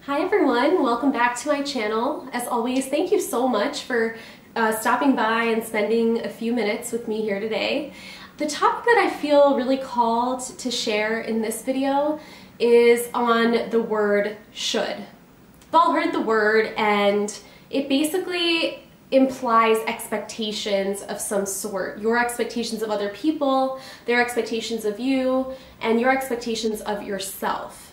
Hi everyone, welcome back to my channel. As always, thank you so much for stopping by and spending a few minutes with me here today. The topic that I feel really called to share in this video is on the word should. We've all heard the word and it basically implies expectations of some sort. Your expectations of other people, their expectations of you, and your expectations of yourself.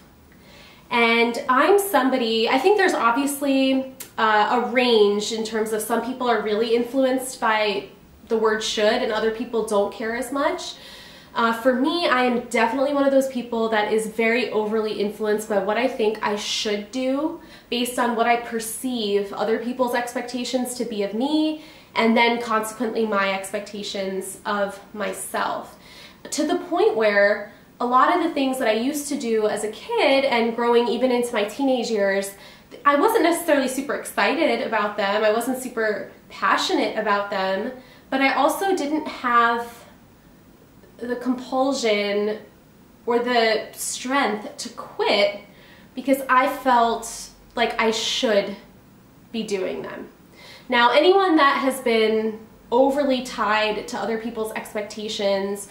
And I'm somebody, I think there's obviously a range in terms of some people are really influenced by the word should and other people don't care as much. For me, I am definitely one of those people that is very overly influenced by what I think I should do based on what I perceive other people's expectations to be of me, and then consequently my expectations of myself. To the point where a lot of the things that I used to do as a kid and growing even into my teenage years, I wasn't necessarily super excited about them, I wasn't super passionate about them, but I also didn't have the compulsion or the strength to quit because I felt like I should be doing them. Now, anyone that has been overly tied to other people's expectations,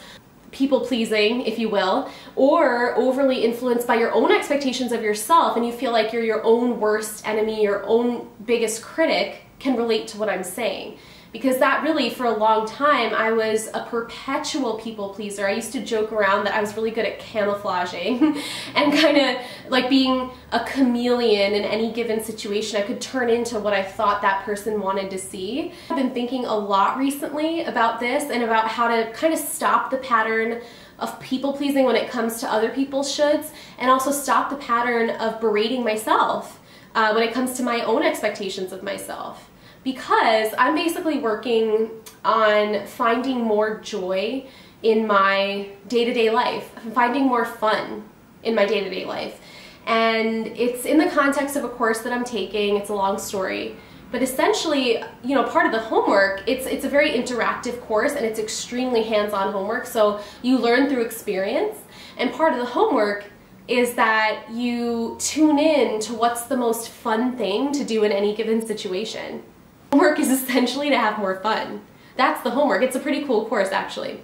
people-pleasing, if you will, or overly influenced by your own expectations of yourself and you feel like you're your own worst enemy, your own biggest critic, can relate to what I'm saying. Because that really, for a long time, I was a perpetual people pleaser. I used to joke around that I was really good at camouflaging and kind of like being a chameleon in any given situation. I could turn into what I thought that person wanted to see. I've been thinking a lot recently about this and about how to kind of stop the pattern of people pleasing when it comes to other people's shoulds, and also stop the pattern of berating myself when it comes to my own expectations of myself. Because I'm basically working on finding more joy in my day-to-day life, finding more fun in my day-to-day life. And it's in the context of a course that I'm taking. It's a long story. But essentially, you know, part of the homework, it's a very interactive course and it's extremely hands-on homework. So you learn through experience. And part of the homework is that you tune in to what's the most fun thing to do in any given situation. Homework is essentially to have more fun. That's the homework. It's a pretty cool course, actually.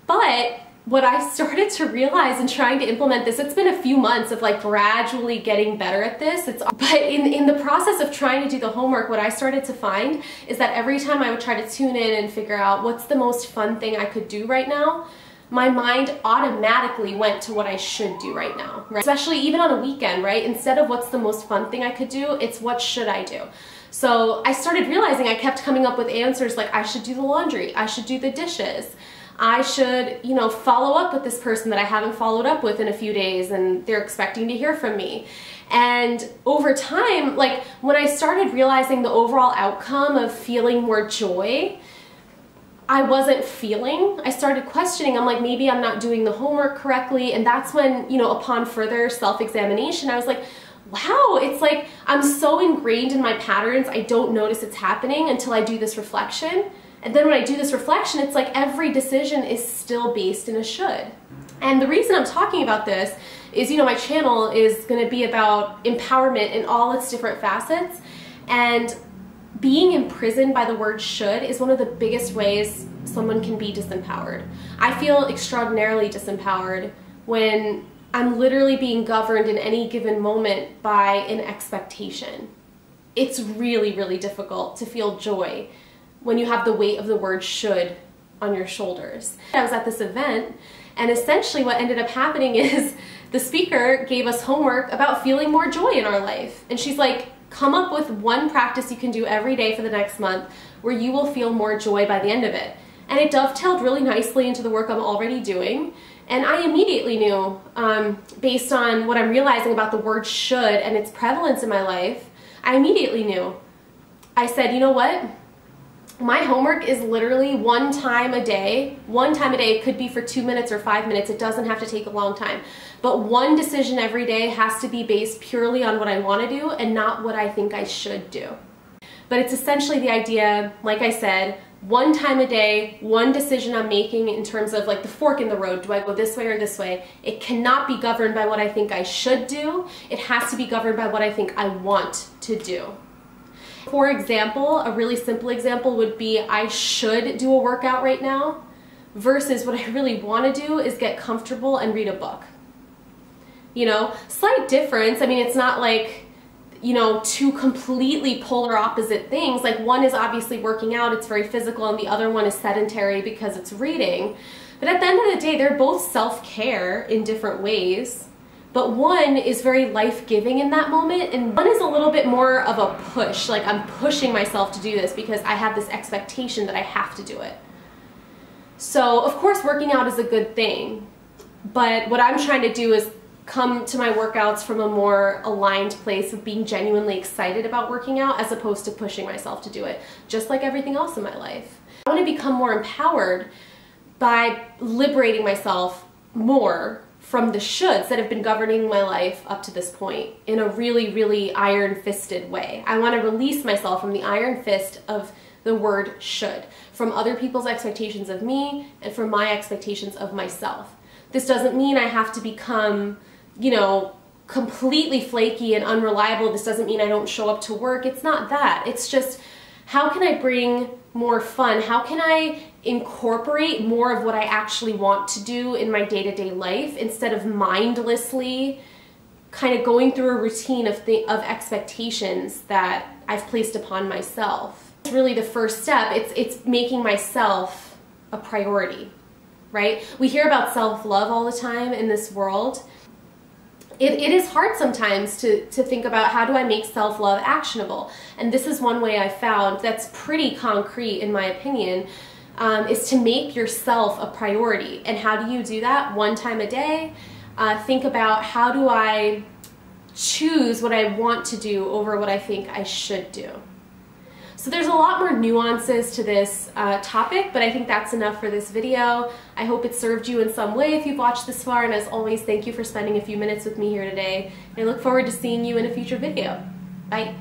But what I started to realize in trying to implement this, it's been a few months of like gradually getting better at this. But in the process of trying to do the homework, what I started to find is that every time I would try to tune in and figure out what's the most fun thing I could do right now, my mind automatically went to what I should do right now, right? Especially even on a weekend, right? Instead of what's the most fun thing I could do, it's what should I do? So I started realizing I kept coming up with answers like I should do the laundry, I should do the dishes, I should, you know, follow up with this person that I haven't followed up with in a few days and they're expecting to hear from me. And over time, like when I started realizing the overall outcome of feeling more joy, I wasn't feeling. I started questioning. I'm like, maybe I'm not doing the homework correctly. And that's when, you know, upon further self-examination, I was like, wow, it's like I'm so ingrained in my patterns, I don't notice it's happening until I do this reflection. And then when I do this reflection, it's like every decision is still based in a should. And the reason I'm talking about this is, you know, my channel is going to be about empowerment in all its different facets. And being imprisoned by the word should is one of the biggest ways someone can be disempowered. I feel extraordinarily disempowered when I'm literally being governed in any given moment by an expectation. It's really, really difficult to feel joy when you have the weight of the word should on your shoulders. I was at this event and essentially what ended up happening is the speaker gave us homework about feeling more joy in our life. And she's like, come up with one practice you can do every day for the next month where you will feel more joy by the end of it. And it dovetailed really nicely into the work I'm already doing. And I immediately knew, based on what I'm realizing about the word should and its prevalence in my life, I immediately knew. I said, you know what? My homework is literally one time a day. One time a day, it could be for 2 minutes or 5 minutes. It doesn't have to take a long time. But one decision every day has to be based purely on what I want to do and not what I think I should do. But it's essentially the idea, like I said, one time a day, one decision I'm making in terms of like the fork in the road. Do I go this way or this way? It cannot be governed by what I think I should do. It has to be governed by what I think I want to do. For example, a really simple example would be I should do a workout right now versus what I really want to do is get comfortable and read a book. You know, slight difference. I mean, it's not like, you know, two completely polar opposite things. Like one is obviously working out, it's very physical, and the other one is sedentary because it's reading. But at the end of the day, they're both self-care in different ways. But one is very life-giving in that moment, and one is a little bit more of a push. Like I'm pushing myself to do this because I have this expectation that I have to do it. So of course working out is a good thing, but what I'm trying to do is come to my workouts from a more aligned place of being genuinely excited about working out as opposed to pushing myself to do it, just like everything else in my life. I want to become more empowered by liberating myself more from the shoulds that have been governing my life up to this point in a really, really iron-fisted way. I want to release myself from the iron fist of the word should, from other people's expectations of me and from my expectations of myself. This doesn't mean I have to become, you know, completely flaky and unreliable. This doesn't mean I don't show up to work. It's not that. It's just, how can I bring more fun? How can I incorporate more of what I actually want to do in my day-to-day life instead of mindlessly kind of going through a routine of expectations that I've placed upon myself? It's really the first step. It's making myself a priority, right? We hear about self-love all the time in this world. It is hard sometimes to think about how do I make self-love actionable. And this is one way I found that's pretty concrete in my opinion, is to make yourself a priority. And how do you do that? One time a day. Think about how do I choose what I want to do over what I think I should do. So there's a lot more nuances to this topic, but I think that's enough for this video. I hope it served you in some way if you've watched this far, and as always, thank you for spending a few minutes with me here today. I look forward to seeing you in a future video. Bye.